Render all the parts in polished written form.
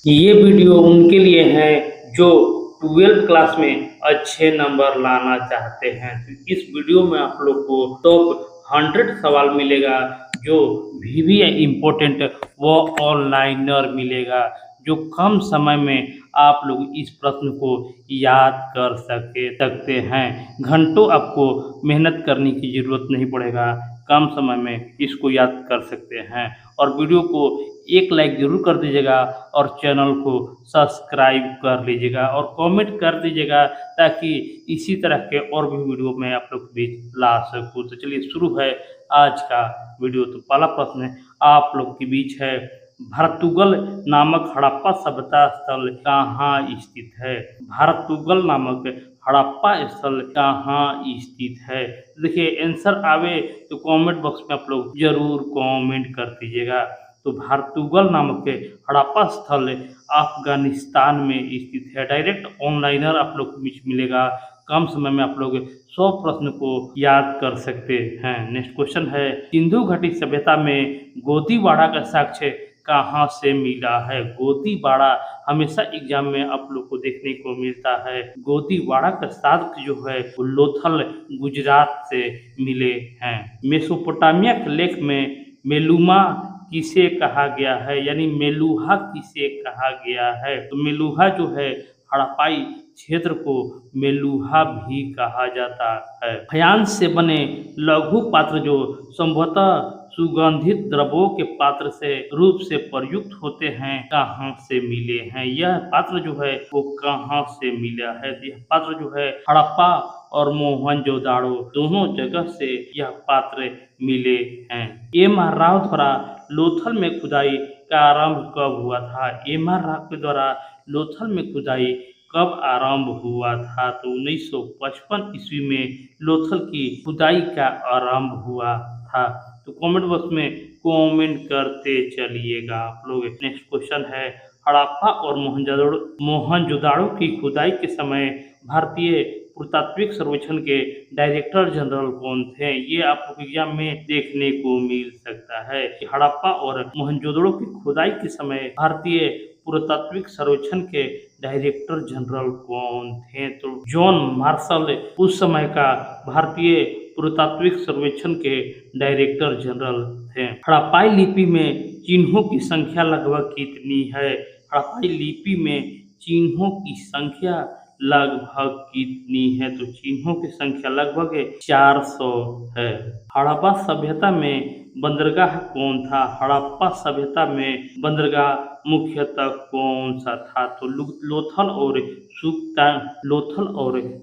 ये वीडियो उनके लिए है जो 12th क्लास में अच्छे नंबर लाना चाहते हैं। तो इस वीडियो में आप लोग को टॉप 100 सवाल मिलेगा जो भी इम्पोर्टेंट वो ऑनलाइनर मिलेगा जो कम समय में आप लोग इस प्रश्न को याद कर सकते हैं। घंटों आपको मेहनत करने की ज़रूरत नहीं पड़ेगा, कम समय में इसको याद कर सकते हैं। और वीडियो को एक लाइक ज़रूर कर दीजिएगा और चैनल को सब्सक्राइब कर लीजिएगा और कमेंट कर दीजिएगा ताकि इसी तरह के और भी वीडियो मैं आप लोग के बीच ला सकूँ। तो चलिए शुरू है आज का वीडियो। तो पहला प्रश्न आप लोग के बीच है, भारतुगल नामक हड़प्पा सभ्यता स्थल कहाँ स्थित है? भारतुगल नामक हड़प्पा स्थल कहाँ स्थित है? देखिए आंसर आवे तो कमेंट बॉक्स में आप लोग जरूर कमेंट कर दीजिएगा। तो भारतुगल नामक हड़प्पा स्थल अफगानिस्तान में स्थित है। डायरेक्ट ऑनलाइनर आप लोग को मिलेगा, कम समय में आप लोग 100 प्रश्न को याद कर सकते हैं। नेक्स्ट क्वेश्चन है, सिंधु घाटी सभ्यता में गोदीवाड़ा का साक्ष्य कहाँ से मिला है? गोदीवाड़ा हमेशा एग्जाम में आप लोग को देखने को मिलता है। गोदीवाड़ा का साक्ष्य जो है वो लोथल गुजरात से मिले हैं। मेसोपोटामिया के लेख में मेलुमा किसे कहा गया है, यानी मेलुहा किसे कहा गया है? तो मेलुहा जो है हड़प्पाई क्षेत्र को मेलुहा भी कहा जाता है। फयांस से बने लघु पात्र जो संभवतः सुगंधित द्रव्यों के पात्र से रूप से प्रयुक्त होते हैं, कहाँ से मिले हैं? यह पात्र जो है वो कहाँ से मिला है? यह पात्र जो है हड़प्पा और मोहनजोदाड़ो दोनों जगह से यह पात्र मिले हैं। एम.आर. राव द्वारा लोथल में खुदाई का आरंभ कब हुआ था? एम.आर. राव के द्वारा लोथल में खुदाई कब आरंभ हुआ था? तो 1955 ईस्वी में लोथल की खुदाई का आरंभ हुआ था। तो कमेंट बॉक्स में कमेंट करते चलिएगा आप लोग। नेक्स्ट क्वेश्चन है, हड़प्पा और मोहनजोदाड़ो की खुदाई के समय भारतीय पुरातात्विक सर्वेक्षण के डायरेक्टर जनरल कौन थे? ये आपको एग्जाम में देखने को मिल सकता है कि हड़प्पा और मोहनजोदड़ो की खुदाई के समय भारतीय पुरातात्विक सर्वेक्षण के डायरेक्टर जनरल कौन थे? तो जॉन मार्शल उस समय का भारतीय पुरातात्विक सर्वेक्षण के डायरेक्टर जनरल थे। हड़प्पाई लिपि में चिन्हों की संख्या लगभग कितनी है? हड़प्पाई लिपि में चिन्हों की संख्या लगभग कितनी है? तो चिन्हों की संख्या लगभग 400 है। हड़प्पा सभ्यता में बंदरगाह कौन था? हड़प्पा सभ्यता में बंदरगाह मुख्यतः कौन सा था? तो लोथल और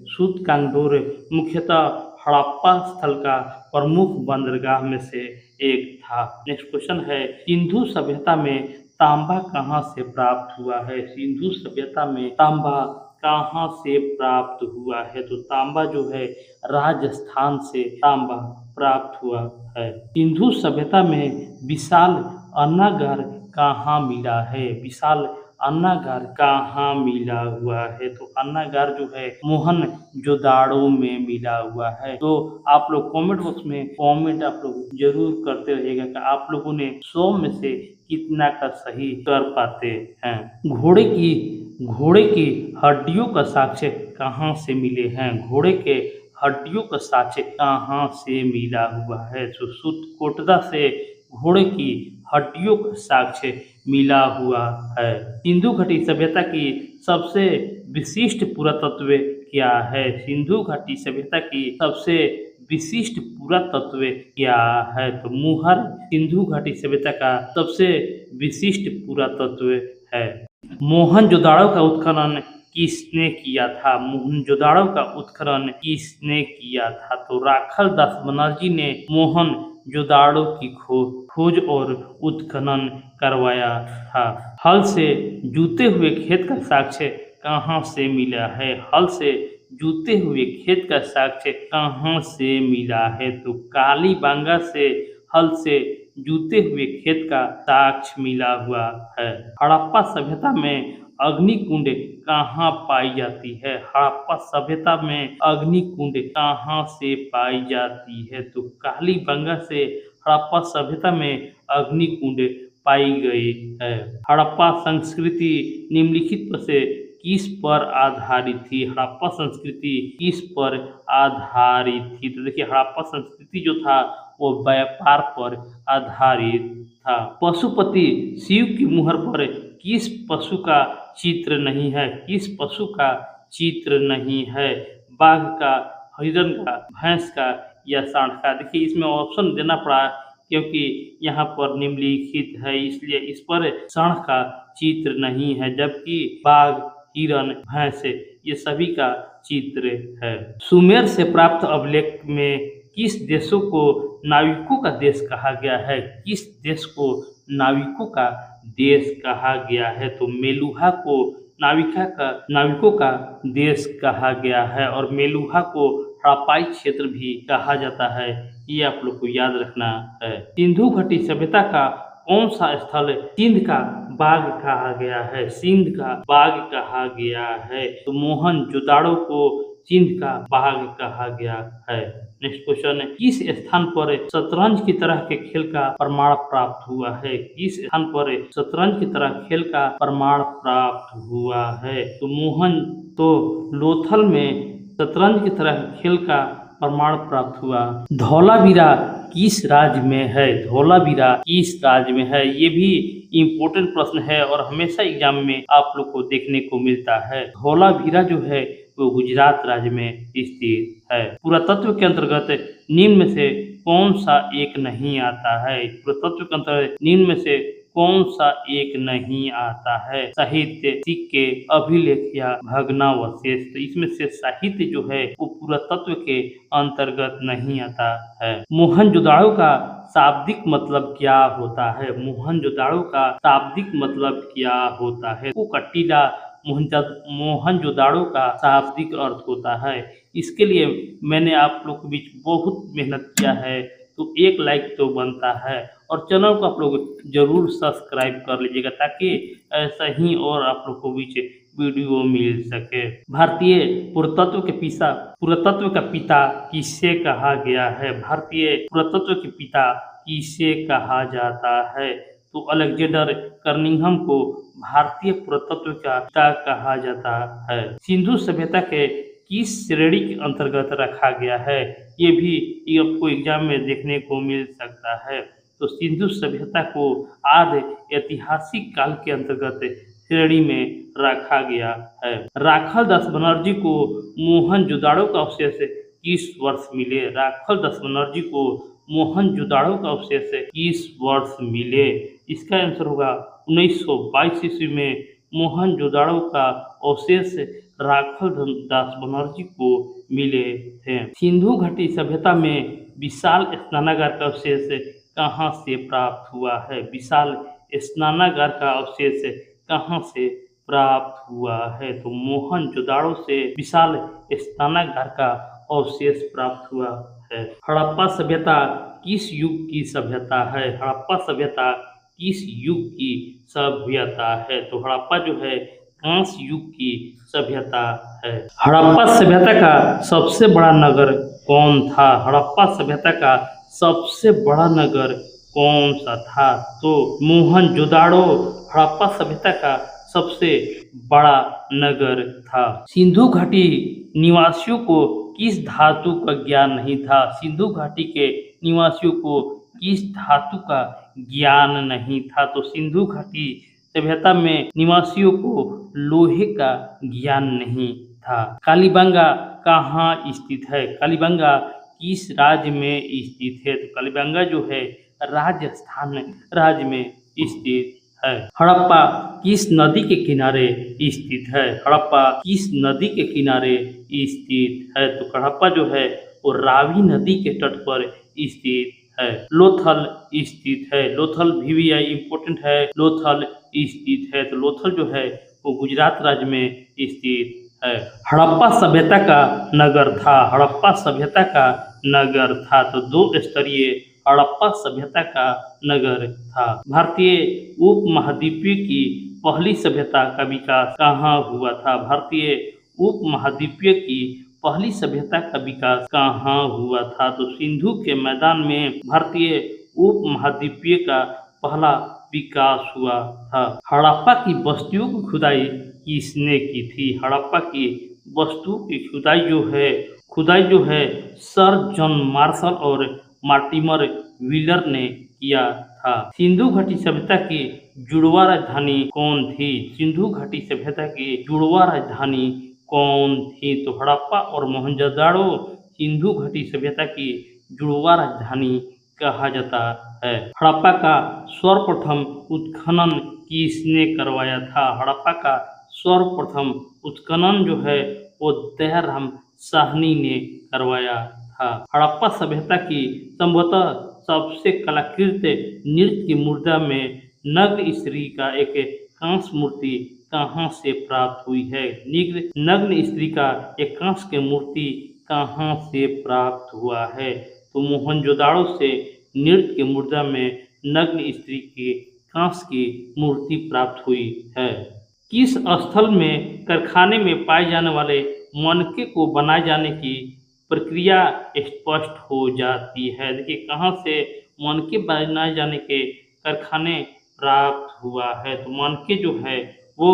सूतकांगडोर मुख्यतः हड़प्पा स्थल का प्रमुख बंदरगाह में से एक था। नेक्स्ट क्वेश्चन है, सिंधु सभ्यता में तांबा कहाँ से प्राप्त हुआ है? सिंधु सभ्यता में तांबा कहाँ से प्राप्त हुआ है? तो तांबा जो है राजस्थान से तांबा प्राप्त हुआ है। सिंधु सभ्यता में विशाल अन्नागार कहाँ मिला है? विशाल अन्नागार कहाँ मिला हुआ है? तो अन्नागार जो है मोहनजोदाड़ो में मिला हुआ है। तो आप लोग कमेंट बॉक्स में कमेंट आप लोग जरूर करते रहिएगा कि आप लोगों ने 100 में से कितना का सही कर पाते हैं। घोड़े की हड्डियों का साक्ष्य कहाँ से मिले हैं? घोड़े के हड्डियों का साक्ष्य कहाँ से मिला हुआ है? तो सूतकोटदा से घोड़े की हड्डियों का साक्ष्य मिला हुआ है। सिंधु घाटी सभ्यता की सबसे विशिष्ट पुरातत्व क्या है? सिंधु घाटी सभ्यता की सबसे विशिष्ट पुरातत्व क्या है? तो मुहर सिंधु घाटी सभ्यता का सबसे विशिष्ट पुरातत्व है। मोहनजोदाड़ो का उत्खनन किसने किया था? मोहनजोदाड़ो का उत्खनन किसने किया था? तो राखल दास बनर्जी ने मोहनजोदाड़ो की खोज और उत्खनन करवाया था। हल से जूते हुए खेत का साक्ष्य कहाँ से मिला है? हल से जूते हुए खेत का साक्ष्य कहाँ से मिला है? तो कालीबांगा से हल से जूते हुए खेत का साक्ष्य मिला हुआ है। हड़प्पा सभ्यता में अग्निकुंड कहाँ पाई जाती है? हड़प्पा सभ्यता में अग्निकुंड कहाँ से पाई जाती है? तो कालीबंगा से हड़प्पा सभ्यता में अग्निकुंड पाई गई है। हड़प्पा संस्कृति निम्नलिखित में से किस पर आधारित थी? हड़प्पा संस्कृति किस पर आधारित थी? तो देखिए, हड़प्पा संस्कृति जो था वो व्यापार पर आधारित था। पशुपति शिव की मुहर पर किस पशु का चित्र नहीं है? किस पशु का चित्र नहीं है? बाघ का, हिरण का, भैंस का या सांड का? देखिए, इसमें ऑप्शन देना पड़ा क्योंकि यहाँ पर निम्नलिखित है, इसलिए इस पर सांड का चित्र नहीं है, जबकि बाघ, हिरण, भैंस ये सभी का चित्र है। सुमेर से प्राप्त अभिलेख में किस देशों को नाविकों का देश कहा गया है? किस देश को नाविकों का देश कहा गया है? तो मेलुहा को नाविकों का देश कहा गया है और मेलुहा को हड़प्पाई क्षेत्र भी कहा जाता है, ये आप लोग को याद रखना है। सिंधु घाटी सभ्यता का कौन सा स्थल सिंध का बाग कहा गया है? सिंध का बाग कहा गया है। तो मोहनजोदाड़ो को सिंध का बाग कहा गया है। नेक्स्ट क्वेश्चन है, किस स्थान पर शतरंज की तरह के खेल का प्रमाण प्राप्त हुआ है? किस स्थान पर शतरंज की तरह खेल का प्रमाण प्राप्त हुआ है? तो लोथल में शतरंज की तरह खेल का प्रमाण प्राप्त हुआ। धौलावीरा किस राज्य में है? धौलावीरा किस राज्य में है? ये भी इम्पोर्टेंट प्रश्न है और हमेशा एग्जाम में आप लोग को देखने को मिलता है। धौलावीरा जो है वो गुजरात राज्य में स्थित है। पुरातत्व के अंतर्गत निम्न में से कौन सा एक नहीं आता है? पुरातत्व के अंतर्गत निम्न में से कौन सा एक नहीं आता है? साहित्य, सिक्के, अभिलेख या भग्नावशेष। तो इसमें से साहित्य जो है वो पुरातत्व के अंतर्गत नहीं आता है। मोहनजोदाड़ो का शाब्दिक मतलब क्या होता है? मोहनजोदाड़ो का शाब्दिक मतलब क्या होता है? कुकटीला मोहनजोदाड़ो का शाब्दिक अर्थ होता है। इसके लिए मैंने आप लोग के बीच बहुत मेहनत किया है, तो एक लाइक तो बनता है और चैनल को आप लोग जरूर सब्सक्राइब कर लीजिएगा ताकि ऐसा ही और आप लोग को बीच वीडियो मिल सके। भारतीय पुरातत्व का पिता किसे कहा गया है? भारतीय पुरातत्व के पिता किसे कहा जाता है? तो अलेक्जेंडर कनिंघम को भारतीय पुरातत्व का पिता कहा जाता है। सिंधु सभ्यता के किस श्रेणी के अंतर्गत रखा गया है? ये भी आपको एग्जाम में देखने को मिल सकता है। तो सिंधु सभ्यता को आद्य ऐतिहासिक काल के अंतर्गत श्रेणी में रखा गया है। राखाल दास बनर्जी को मोहनजोदाड़ो का अवशेष किस वर्ष मिले? राखाल दास बनर्जी को मोहनजोदाड़ो का अवशेष किस वर्ष मिले? इसका आंसर होगा 1922 ईस्वी में मोहनजोदाड़ो का अवशेष राखाल दास बनर्जी को मिले थे। सिंधु घाटी सभ्यता में विशाल स्नानागार का अवशेष कहाँ से प्राप्त हुआ है? विशाल स्नानागार का अवशेष कहाँ से प्राप्त हुआ है? तो मोहनजोदाड़ो से विशाल स्नानागार का अवशेष प्राप्त हुआ है। हड़प्पा सभ्यता किस युग की सभ्यता है? हड़प्पा सभ्यता किस युग की सभ्यता है? तो हड़प्पा जो है कांस्य युग की सभ्यता है। हड़प्पा सभ्यता का सबसे बड़ा नगर कौन था? हड़प्पा सभ्यता का सबसे बड़ा नगर कौन सा था? तो मोहनजोदाड़ो हड़प्पा सभ्यता का सबसे बड़ा नगर था। सिंधु घाटी निवासियों को किस धातु का ज्ञान नहीं था? सिंधु घाटी के निवासियों को किस धातु का ज्ञान नहीं था? तो सिंधु घाटी सभ्यता में निवासियों को लोहे का ज्ञान नहीं था। कालीबंगा कहाँ स्थित है? कालीबंगा किस राज्य में स्थित है? तो कालीबंगा जो है राजस्थान राज्य में स्थित है। हड़प्पा किस नदी के किनारे स्थित है? हड़प्पा किस नदी के किनारे स्थित है? तो हड़प्पा जो है वो रावी नदी के तट पर स्थित है। लोथल स्थित है। लोथल भी इम्पोर्टेंट है। लोथल स्थित है। तो लोथल जो है वो गुजरात राज्य में स्थित है। हड़प्पा सभ्यता का नगर था। हड़प्पा सभ्यता का नगर था। तो 2 स्तरीय हड़प्पा सभ्यता का नगर था। भारतीय उपमहाद्वीपीय की पहली सभ्यता का विकास कहाँ हुआ था? भारतीय उपमहाद्वीपीय की पहली सभ्यता का विकास कहाँ हुआ था? तो सिंधु के मैदान में भारतीय उपमहाद्वीपीय का पहला विकास हुआ था। हड़प्पा की बस्तियों की खुदाई किसने की थी? हड़प्पा की वस्तु की खुदाई जो है सर जॉन मार्शल और मार्टिमर व्हीलर ने किया था। सिंधु घाटी सभ्यता की जुड़वा राजधानी कौन थी? सिंधु घाटी सभ्यता की जुड़वा राजधानी कौन थी? तो हड़प्पा और मोहनजोदाड़ो सिंधु घाटी सभ्यता की जुड़वा राजधानी कहा जाता है। हड़प्पा का सर्वप्रथम उत्खनन किसने करवाया था? हड़प्पा का सर्वप्रथम उत्खनन जो है वो दयाराम साहनी ने करवाया था। हड़प्पा सभ्यता की संभवतः सबसे कलाकृत नृत्य की मुद्रा में नग्न स्त्री का एक कांस्य मूर्ति कहाँ से प्राप्त हुई है? नग्न स्त्री का एक कांस्य की मूर्ति कहाँ से प्राप्त हुआ है? तो मोहनजोदाड़ो से नृत्य की मुद्रा में नग्न स्त्री की कांस्य की मूर्ति प्राप्त हुई है। किस स्थल में कारखाने में पाए जाने वाले मनके को बनाए जाने की प्रक्रिया स्पष्ट हो जाती है? देखिए कहाँ से मनके बनाए जाने के कारखाने प्राप्त हुआ है? तो मनके जो है वो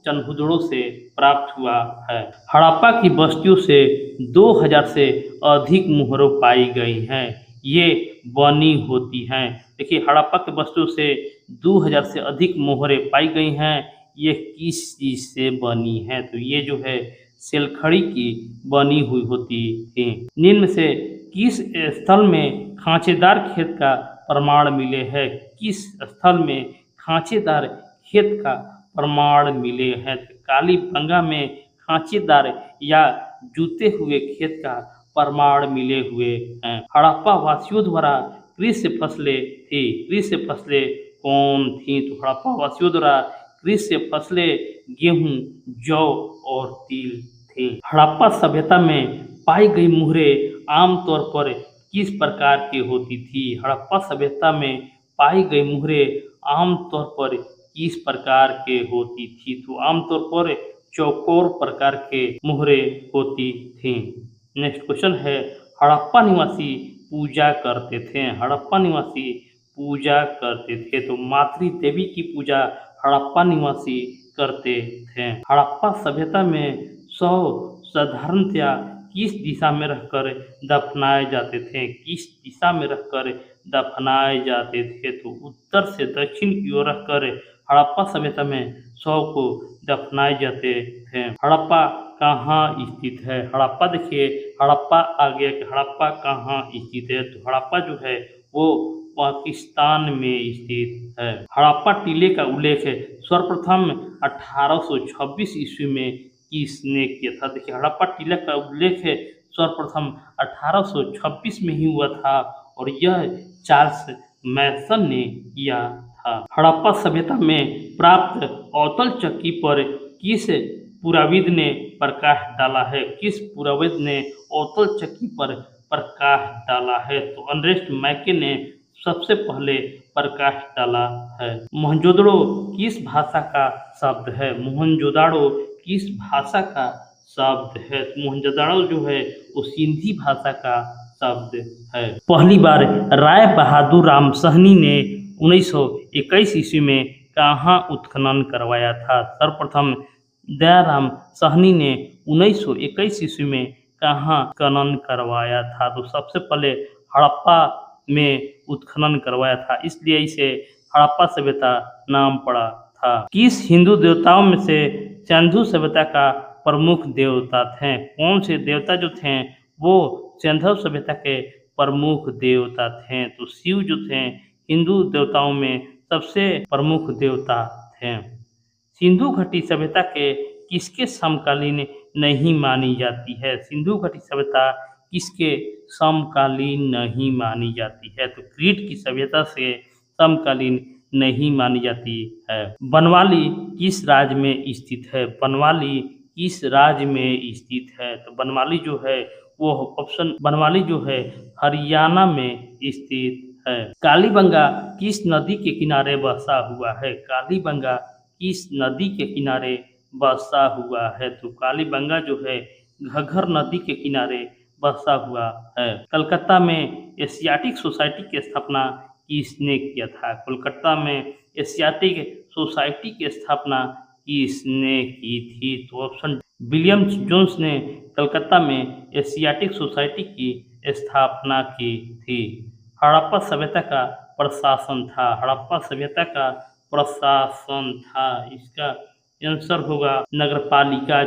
चनहुदड़ों से प्राप्त हुआ है। हड़प्पा की बस्तियों से 2000 से अधिक मोहरें पाई गई हैं। ये बनी होती हैं। देखिए हड़प्पा की बस्तियों से 2000 से अधिक मोहरें पाई गई हैं। ये किस चीज से बनी है? तो ये जो है सेलखड़ी की बनी हुई होती थी। निम्न से किस स्थल में खांचेदार खेत का प्रमाण मिले हैं? किस स्थल में खांचेदार खेत का प्रमाण मिले हैं? कालीबंगा में खांचेदार या जूते हुए खेत का प्रमाण मिले हुए हैं। हड़प्पा वासियों द्वारा कृषि फसलें थी। कृषि फसलें कौन थी? तो हड़प्पा वासियों द्वारा कृषि फसलें गेहूं, जौ और तिल थी। हड़प्पा सभ्यता में पाई गई मोहरें आमतौर पर किस प्रकार की होती थी? हड़प्पा सभ्यता में पाई गई मोहरें आमतौर पर किस प्रकार के होती थी? तो आमतौर पर चौकोर प्रकार के मोहरें होती थी। नेक्स्ट क्वेश्चन है हड़प्पा निवासी पूजा करते थे। हड़प्पा निवासी पूजा करते थे तो मातृ देवी की पूजा हड़प्पा निवासी करते थे। हड़प्पा सभ्यता में शव साधारणतया किस दिशा में रखकर दफनाए जाते थे? किस दिशा में रखकर दफनाए जाते थे? तो उत्तर से दक्षिण की ओर रखकर हड़प्पा सभ्यता में शव को दफनाए जाते थे। हड़प्पा कहाँ स्थित है? हड़प्पा देखिए हड़प्पा आ गया कि हड़प्पा कहाँ स्थित है? तो हड़प्पा जो है वो पाकिस्तान में स्थित है। हड़प्पा टीले का उल्लेख सर्वप्रथम 1826 ईस्वी में किसने किया था? देखिए हड़प्पा टीला का उल्लेख सर्वप्रथम 1826 में ही हुआ था और यह चार्ल्स मैसन ने किया था। हड़प्पा सभ्यता में प्राप्त अवतल चक्की पर किस पुराविद ने प्रकाश डाला है? किस पुराविद ने अवतल चक्की पर प्रकाश डाला है? तो अर्नेस्ट मैके ने सबसे पहले प्रकाश डाला है। मोहनजोदड़ो किस भाषा का शब्द है? मोहनजोदाड़ो किस भाषा का शब्द है? तो मोहनजोदाड़ो जो है वो सिंधी भाषा का शब्द है। पहली बार राय बहादुर राम साहनी ने 1921 ईस्वी में कहाँ उत्खनन करवाया था? सर्वप्रथम दयाराम साहनी ने 1921 ईस्वी में कहाँ उत्खनन करवाया था? तो सबसे पहले हड़प्पा में उत्खनन करवाया था, इसलिए इसे हड़प्पा सभ्यता नाम पड़ा था। किस हिंदू देवताओं में से सिंधु सभ्यता का प्रमुख देवता थे? कौन से देवता जो थे वो सिंधु सभ्यता के प्रमुख देवता थे? तो शिव जो थे हिंदू देवताओं में सबसे प्रमुख देवता थे। सिंधु घाटी सभ्यता के किसके समकालीन नहीं मानी जाती है? सिंधु घाटी सभ्यता किसके समकालीन नहीं मानी जाती है? तो क्रीट की सभ्यता से समकालीन नहीं मानी जाती है। बनवाली किस राज्य में स्थित है? बनवाली किस राज्य में स्थित है? तो बनवाली जो है वो ऑप्शन बनवाली जो है हरियाणा में स्थित है। कालीबंगा किस नदी के किनारे बसा हुआ है? कालीबंगा किस नदी के किनारे बसा हुआ है? तो कालीबंगा जो है घग्गर नदी के किनारे बसा हुआ है। कलकत्ता में एशियाटिक सोसाइटी की स्थापना किसने किया था? कोलकाता में एशियाटिक सोसाइटी की स्थापना किसने की थी? तो ऑप्शन विलियम जोन्स ने कलकत्ता में एशियाटिक सोसाइटी की स्थापना की थी। हड़प्पा सभ्यता का प्रशासन था। हड़प्पा सभ्यता का प्रशासन था। इसका आंसर होगा नगरपालिका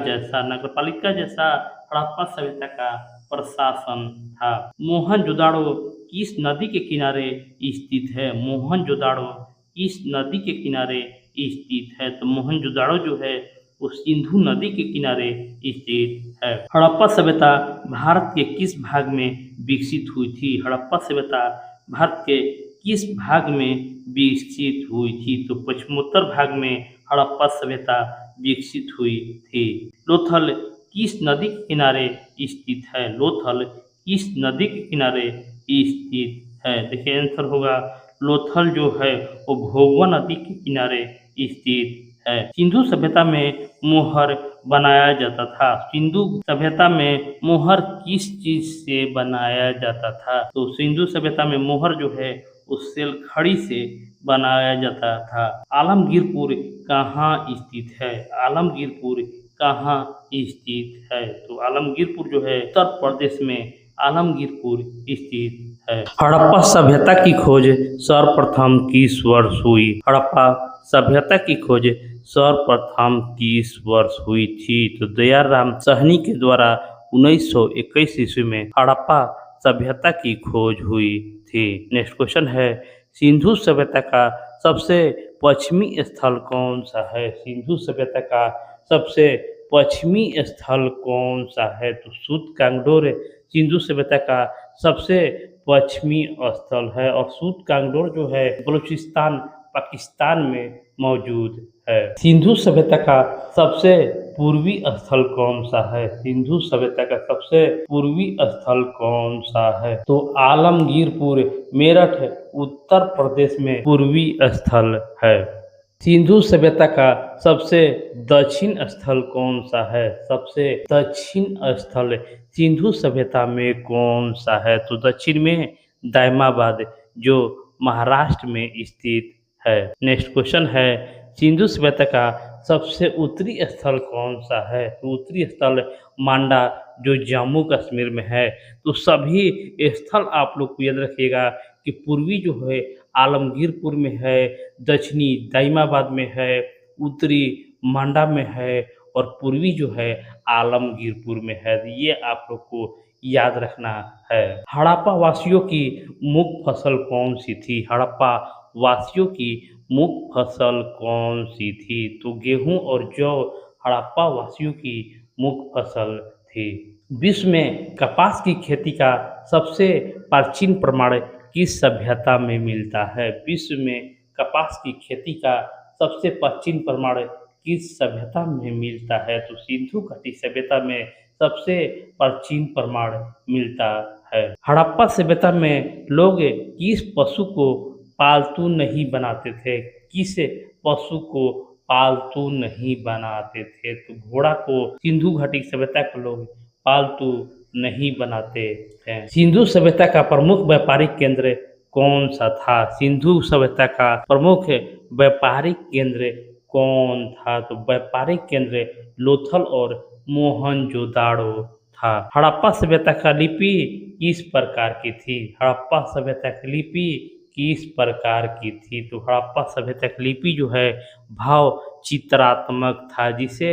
जैसा हड़प्पा सभ्यता का प्रशासन था। मोहनजोदाड़ो किस नदी के किनारे स्थित है? मोहनजोदाड़ो किस नदी के किनारे स्थित है? तो मोहनजोदाड़ो जो है वो सिंधु नदी के किनारे स्थित है। हड़प्पा सभ्यता भारत के किस भाग में विकसित हुई थी? हड़प्पा सभ्यता भारत के किस भाग में विकसित हुई थी? तो पश्चिमोत्तर भाग में हड़प्पा सभ्यता विकसित हुई थी। लोथल किस नदी के किनारे स्थित है? लोथल किस नदी के किनारे स्थित है? देखिए आंसर होगा लोथल जो है वो भोगवा नदी के किनारे स्थित है। सिंधु सभ्यता में मोहर बनाया जाता था। सिंधु सभ्यता में मोहर किस चीज से बनाया जाता था? तो सिंधु सभ्यता में मोहर जो है उस सेलखड़ी से बनाया जाता था। आलमगीरपुर कहाँ स्थित है? आलमगीरपुर कहाँ स्थित है? तो आलमगीरपुर जो है उत्तर प्रदेश में आलमगीरपुर स्थित है। हड़प्पा सभ्यता की खोज सर्वप्रथम किस वर्ष हुई? हड़प्पा सभ्यता की खोज सर्वप्रथम किस वर्ष हुई थी? तो दयाराम साहनी के द्वारा 1921 ईस्वी में हड़प्पा सभ्यता की खोज हुई थी। नेक्स्ट क्वेश्चन है सिंधु सभ्यता का सबसे पश्चिमी स्थल कौन सा है? सिंधु सभ्यता का सबसे पश्चिमी स्थल कौन सा है? तो सूत कांगडोर सिंधु सभ्यता का सबसे पश्चिमी स्थल है और सूत कांगडोर जो है बलूचिस्तान पाकिस्तान में मौजूद है। सिंधु सभ्यता का सबसे पूर्वी स्थल कौन सा है? सिंधु सभ्यता का सबसे पूर्वी स्थल कौन सा है? तो आलमगीरपुर मेरठ उत्तर प्रदेश में पूर्वी स्थल है। सिंधु सभ्यता का सबसे दक्षिण स्थल कौन सा है? सबसे दक्षिण स्थल सिंधु सभ्यता में कौन सा है? तो दक्षिण में दायमाबाद जो महाराष्ट्र में स्थित है। नेक्स्ट क्वेश्चन है सिंधु सभ्यता का सबसे उत्तरी स्थल कौन सा है? तो उत्तरी स्थल मांडा जो जम्मू कश्मीर में है। तो सभी स्थल आप लोग को याद रखिएगा कि पूर्वी जो है आलमगीरपुर में है, दक्षिणी दाइमाबाद में है, उत्तरी मांडा में है और पूर्वी जो है आलमगीरपुर में है। ये आप लोग को याद रखना है। हड़प्पा वासियों की मुख्य फसल कौन सी थी? हड़प्पा वासियों की मुख्य फसल कौन सी थी? तो गेहूं और जौ हड़प्पा वासियों की मुख्य फसल थी। विश्व में कपास की खेती का सबसे प्राचीन प्रमाण किस सभ्यता में मिलता है? विश्व में कपास की खेती का सबसे प्राचीन प्रमाण किस सभ्यता में मिलता है? तो सिंधु घाटी सभ्यता में सबसे प्राचीन प्रमाण मिलता है। हड़प्पा सभ्यता में लोग किस पशु को पालतू नहीं बनाते थे? किस पशु को पालतू नहीं बनाते थे? तो घोड़ा को सिंधु घाटी सभ्यता के लोग पालतू नहीं बनाते थे। सिंधु सभ्यता का प्रमुख व्यापारिक केंद्र कौन सा था? सिंधु सभ्यता का प्रमुख व्यापारिक केंद्र कौन था? तो व्यापारिक केंद्र लोथल और मोहनजोदाड़ो था। हड़प्पा सभ्यता का लिपि किस प्रकार की थी? हड़प्पा सभ्यता की लिपि किस प्रकार की थी? तो हड़प्पा सभ्यता की लिपि जो है भाव चित्रात्मक था जिसे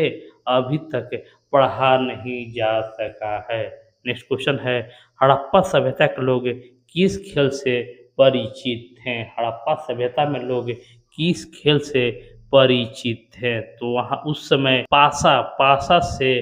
अभी तक पढ़ा नहीं जा सका है। नेक्स्ट क्वेश्चन है हड़प्पा सभ्यता के लोग किस खेल से परिचित थे? हड़प्पा सभ्यता में लोग किस खेल से परिचित थे? तो वहाँ उस समय पासा से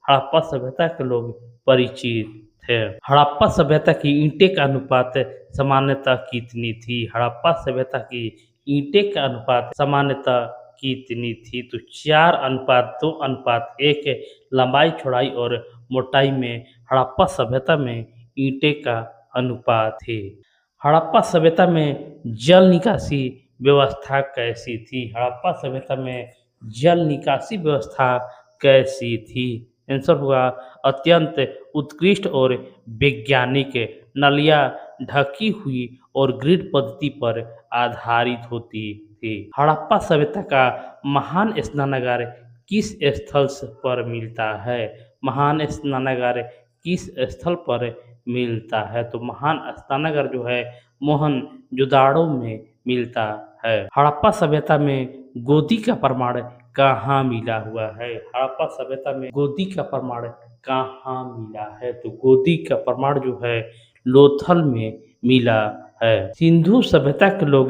हड़प्पा सभ्यता के लोग परिचित थे। हड़प्पा सभ्यता की ईंटें का अनुपात सामान्यतः कितनी थी? हड़प्पा सभ्यता की ईंटें का अनुपात सामान्यतः कितनी थी? तो 4:2:1 लंबाई चौड़ाई और मोटाई में हड़प्पा सभ्यता में ईंटें का अनुपात थी। हड़प्पा सभ्यता में जल निकासी व्यवस्था कैसी थी? हड़प्पा सभ्यता में जल निकासी व्यवस्था कैसी थी? आंसर होगा अत्यंत उत्कृष्ट और वैज्ञानिक नलियाँ ढकी हुई और ग्रिड पद्धति पर आधारित होती थी। हड़प्पा सभ्यता का महान स्नानागार किस स्थल पर मिलता है? महान स्नानागार किस स्थल पर मिलता है? तो महान स्नानागार जो है मोहनजोदाड़ो में मिलता है। हड़प्पा सभ्यता में गोदी का प्रमाण कहाँ मिला हुआ है? हड़प्पा सभ्यता में गोदी का प्रमाण कहाँ मिला है? तो गोदी का प्रमाण जो है लोथल में मिला है। सिंधु सभ्यता के लोग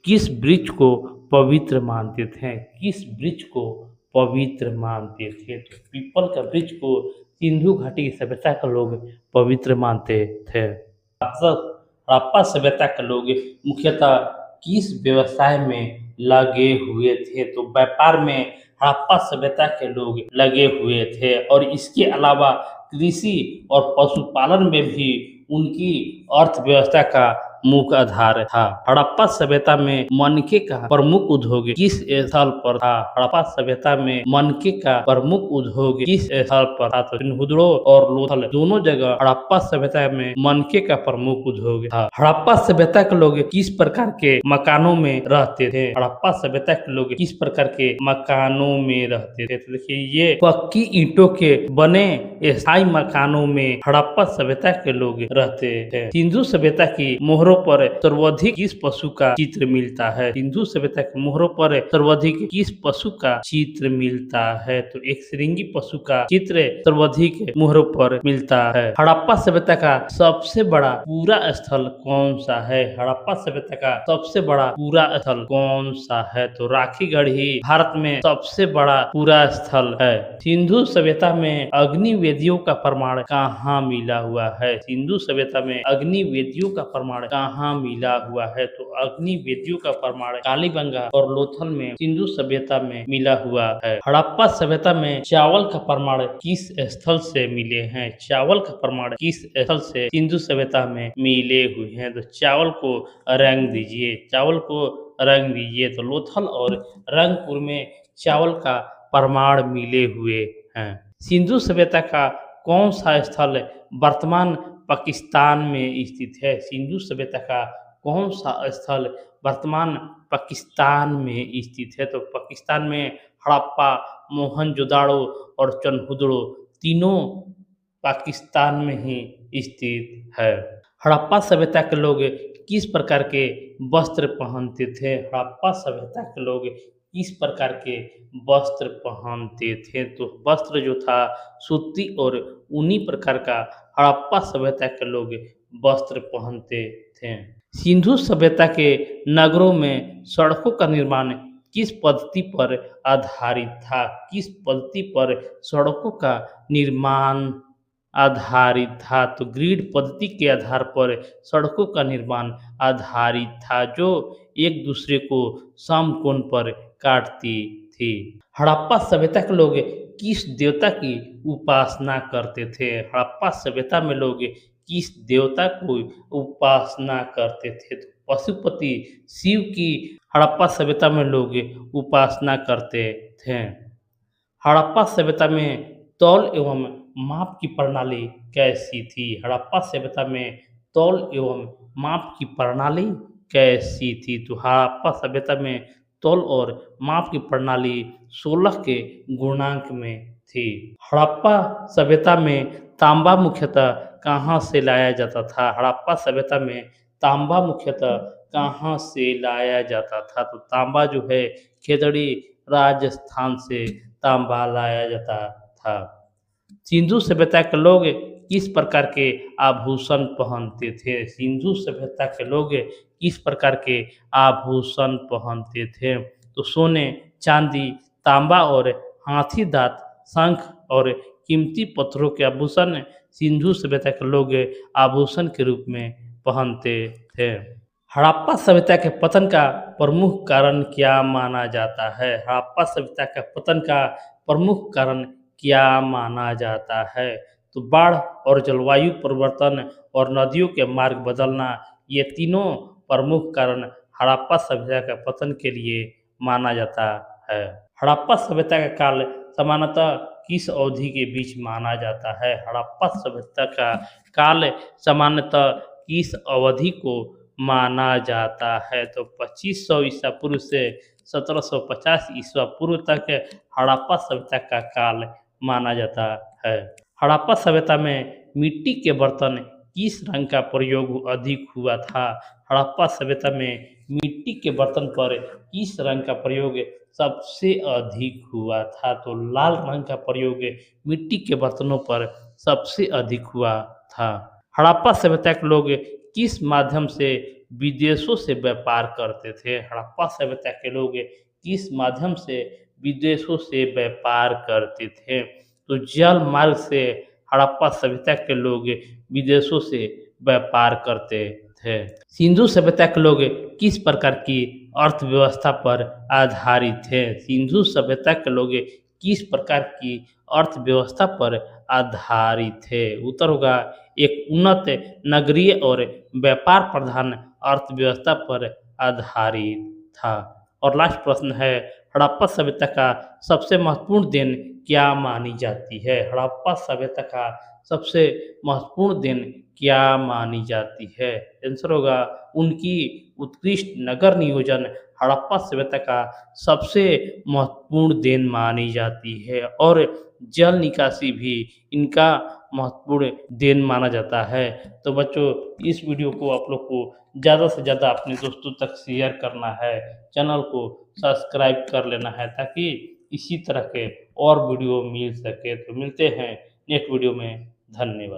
किस वृक्ष को पवित्र मानते थे? किस वृक्ष को पवित्र मानते थे? तो पीपल का वृक्ष को सिंधु घाटी की सभ्यता के लोग पवित्र मानते थे। हड़प्पा सभ्यता के लोग मुख्यतः किस व्यवसाय में लगे हुए थे? तो व्यापार में हड़प्पा सभ्यता के लोग लगे हुए थे और इसके अलावा कृषि और पशुपालन में भी उनकी अर्थव्यवस्था का मुख्य आधार था। हड़प्पा सभ्यता में मनके का प्रमुख उद्योग किस स्थल पर था? हड़प्पा सभ्यता में मनके का प्रमुख उद्योग किस स्थल पर था? तो चिन्हुदड़ो और लोथल दोनों जगह हड़प्पा सभ्यता में मनके का प्रमुख उद्योग था। हड़प्पा सभ्यता के लोग किस प्रकार के मकानों में रहते थे? हड़प्पा सभ्यता के लोग किस प्रकार के मकानों में रहते थे? तो देखिए ये पक्की ईंटों के बने स्थायी मकानों में हड़प्पा सभ्यता के लोग रहते थे। सिंधु सभ्यता की मोहरों पर सर्वाधिक किस पशु का चित्र मिलता है? सिंधु सभ्यता के मोहरों पर सर्वाधिक किस पशु का चित्र मिलता है? तो एक श्रृंगी पशु का चित्र सर्वाधिक मोहरों पर मिलता है। हड़प्पा सभ्यता का सबसे बड़ा पूरा स्थल कौन सा है? हड़प्पा सभ्यता का सबसे बड़ा पूरा स्थल कौन सा है? तो राखीगढ़ ही भारत में सबसे बड़ा पूरा स्थल है। सिंधु सभ्यता में अग्नि वेदियों का प्रमाण कहाँ मिला हुआ है? सिंधु सभ्यता में अग्नि वेदियों का प्रमाण कहाँ मिला हुआ है? तो अग्नि वेदियों का प्रमाण कालीबंगा और लोथल में सिंधु सभ्यता में मिला हुआ है। हड़प्पा सभ्यता में चावल का प्रमाण किस स्थल से मिले हैं? चावल का प्रमाण किस स्थल से सिंधु सभ्यता में मिले हुए हैं? तो चावल को रंग दीजिए, चावल को रंग दीजिए। तो लोथल और रंगपुर में चावल का प्रमाण मिले हुए हैं। सिंधु सभ्यता का कौन सा स्थल वर्तमान पाकिस्तान में स्थित है? सिंधु सभ्यता का कौन सा स्थल वर्तमान पाकिस्तान में स्थित है? तो पाकिस्तान में हड़प्पा, मोहनजोदाड़ो और चिन्हुदड़ो तीनों पाकिस्तान में ही स्थित है। हड़प्पा सभ्यता के लोग किस प्रकार के वस्त्र पहनते थे? हड़प्पा सभ्यता के लोग किस प्रकार के वस्त्र पहनते थे? तो वस्त्र जो था सूती और ऊनी प्रकार का हड़प्पा सभ्यता के लोग वस्त्र पहनते थे। सिंधु सभ्यता के नगरों में सड़कों का निर्माण किस पद्धति पर आधारित था? किस पद्धति पर सड़कों का निर्माण आधारित था? तो ग्रिड पद्धति के आधार पर सड़कों का निर्माण आधारित था जो एक दूसरे को समकोण पर काटती थी। हड़प्पा सभ्यता के लोग किस देवता की उपासना करते थे? हड़प्पा सभ्यता में लोग किस देवता को उपासना करते थे? तो पशुपति शिव की हड़प्पा सभ्यता में लोग उपासना करते थे। हड़प्पा सभ्यता में तौल एवं माप की प्रणाली कैसी थी? हड़प्पा सभ्यता में तौल एवं माप की प्रणाली कैसी थी? तो हड़प्पा सभ्यता में तौल और माप की प्रणाली 16 के गुणांक में थी। हड़प्पा सभ्यता में तांबा मुख्यतः कहाँ से लाया जाता था? हड़प्पा सभ्यता में तांबा मुख्यतः कहाँ से लाया जाता था? तो तांबा जो है खेतड़ी राजस्थान से तांबा लाया जाता था। सिंधु सभ्यता के लोग किस प्रकार के आभूषण पहनते थे? सिंधु सभ्यता के लोग किस प्रकार के आभूषण पहनते थे? तो सोने, चांदी, तांबा और हाथी दांत, शंख और कीमती पत्थरों के आभूषण सिंधु सभ्यता के लोग आभूषण के रूप में पहनते थे। हड़प्पा सभ्यता के पतन का प्रमुख कारण क्या माना जाता है? हड़प्पा सभ्यता का पतन का प्रमुख कारण क्या माना जाता है? तो बाढ़ और जलवायु परिवर्तन और नदियों के मार्ग बदलना, ये तीनों प्रमुख कारण हड़प्पा सभ्यता का पतन के लिए माना जाता है। हड़प्पा सभ्यता का काल सामान्यतः किस अवधि के बीच माना जाता है? हड़प्पा सभ्यता का काल सामान्यतः किस अवधि को माना जाता है। तो 2500 ईसा पूर्व से 1750 ईसा पूर्व तक हड़प्पा सभ्यता का काल माना जाता है। हड़प्पा सभ्यता में मिट्टी के बर्तन किस रंग का प्रयोग अधिक हुआ था? हड़प्पा सभ्यता में मिट्टी के बर्तन पर किस रंग का प्रयोग सबसे अधिक हुआ था? तो लाल रंग का प्रयोग मिट्टी के बर्तनों पर सबसे अधिक हुआ था। हड़प्पा सभ्यता के लोग किस माध्यम से विदेशों से व्यापार करते थे? हड़प्पा सभ्यता के लोग किस माध्यम से विदेशों से व्यापार करते थे? तो जल मार्ग से हड़प्पा सभ्यता के लोग विदेशों से व्यापार करते थे। सिंधु सभ्यता के लोग किस प्रकार की अर्थव्यवस्था पर आधारित थे? सिंधु सभ्यता के लोग किस प्रकार की अर्थव्यवस्था पर आधारित थे? उत्तर होगा एक उन्नत नगरीय और व्यापार प्रधान अर्थव्यवस्था पर आधारित था। और लास्ट प्रश्न है, हड़प्पा सभ्यता का सबसे महत्वपूर्ण देन क्या मानी जाती है? हड़प्पा सभ्यता का सबसे महत्वपूर्ण देन क्या मानी जाती है? आंसर होगा उनकी उत्कृष्ट नगर नियोजन हड़प्पा सभ्यता का सबसे महत्वपूर्ण देन मानी जाती है। और जल निकासी भी इनका महत्वपूर्ण देन माना जाता है। तो बच्चों, इस वीडियो को आप लोग को ज़्यादा से ज़्यादा अपने दोस्तों तक शेयर करना है, चैनल को सब्सक्राइब कर लेना है ताकि इसी तरह के और वीडियो मिल सके। तो मिलते हैं नेक्स्ट वीडियो में। धन्यवाद।